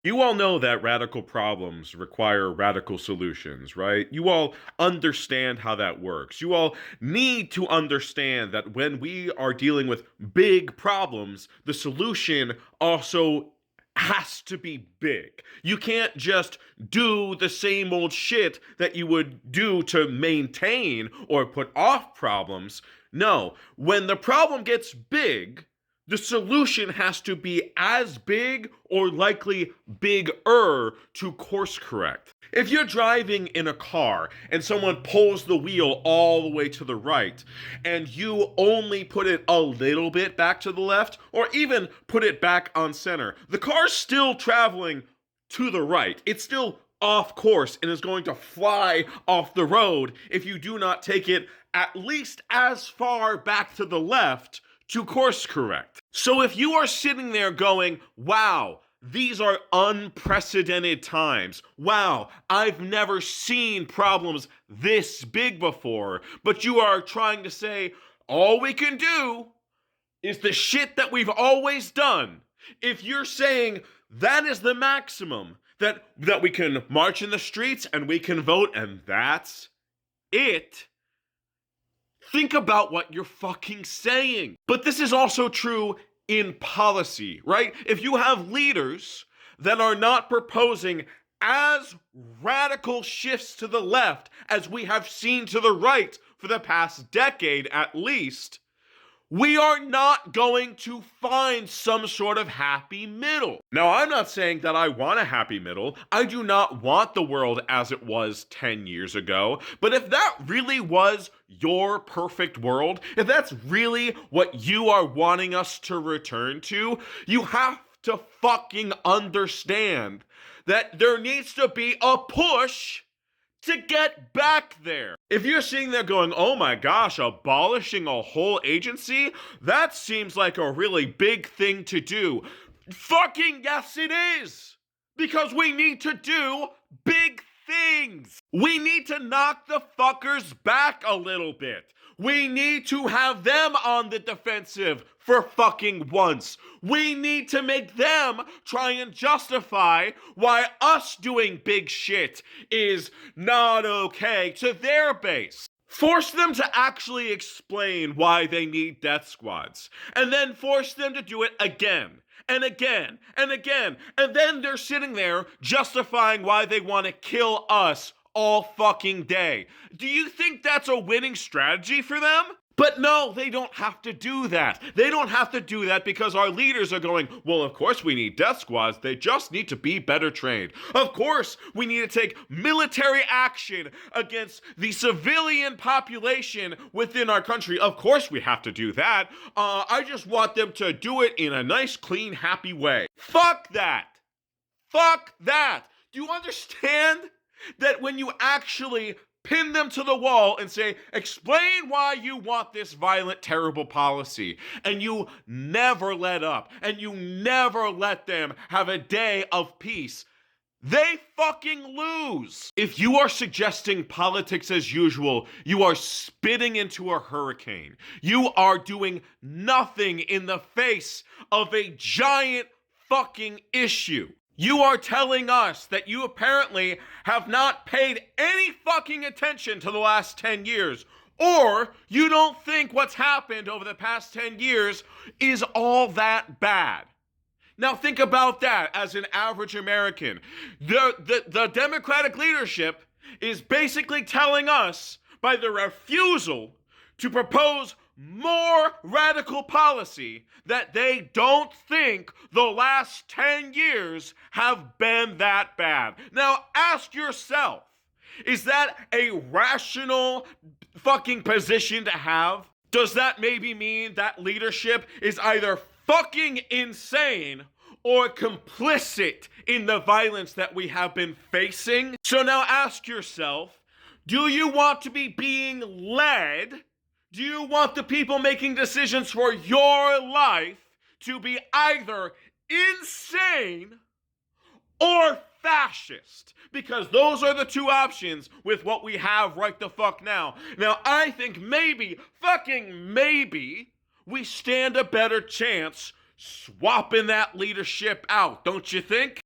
You all know that radical problems require radical solutions, right? You all understand how that works. You all need to understand that when we are dealing with big problems, the solution also has to be big. You can't just do the same old shit that you would do to maintain or put off problems. No, when the problem gets big, the solution has to be as big or likely bigger to course correct. If you're driving in a car and someone pulls the wheel all the way to the right and you only put it a little bit back to the left or even put it back on center, the car's still traveling to the right. It's still off course and is going to fly off the road if you do not take it at least as far back to the left to course correct. So if you are sitting there going, wow, these are unprecedented times. Wow, I've never seen problems this big before. But you are trying to say, all we can do is the shit that we've always done. If you're saying that is the maximum, that we can march in the streets and we can vote and that's it, think about what you're fucking saying. But this is also true in policy, right? If you have leaders that are not proposing as radical shifts to the left as we have seen to the right for the past decade at least, we are not going to find some sort of happy middle. Now, I'm not saying that I want a happy middle. I do not want the world as it was 10 years ago. But if that really was your perfect world, if that's really what you are wanting us to return to, you have to fucking understand that there needs to be a push to get back there. If you're sitting there going, oh my gosh, abolishing a whole agency? That seems like a really big thing to do. Fucking yes, it is. Because we need to do big things. We need to knock the fuckers back a little bit. We need to have them on the defensive for fucking once. We need to make them try and justify why us doing big shit is not okay to their base. Force them to actually explain why they need death squads. And then force them to do it again and again and again. And then they're sitting there justifying why they want to kill us all fucking day. Do you think that's a winning strategy for them? But no, they don't have to do that. They don't have to do that because our leaders are going, well, of course we need death squads. They just need to be better trained. Of course we need to take military action against the civilian population within our country. Of course we have to do that. I just want them to do it in a nice, clean, happy way. Fuck that. Fuck that. Do you understand that when you actually pin them to the wall and say, explain why you want this violent, terrible policy, and you never let up, and you never let them have a day of peace, they fucking lose. If you are suggesting politics as usual, you are spitting into a hurricane. You are doing nothing in the face of a giant fucking issue. You are telling us that you apparently have not paid any fucking attention to the last 10 years, or you don't think what's happened over the past 10 years is all that bad. Now think about that as an average American. The Democratic leadership is basically telling us by the refusal to propose more radical policy that they don't think the last 10 years have been that bad. Now ask yourself, is that a rational fucking position to have? Does that maybe mean that leadership is either fucking insane or complicit in the violence that we have been facing? So now ask yourself, do you want to be being led? Do you want the people making decisions for your life to be either insane or fascist? Because those are the two options with what we have right the fuck now. Now, I think maybe, fucking maybe, we stand a better chance swapping that leadership out, don't you think?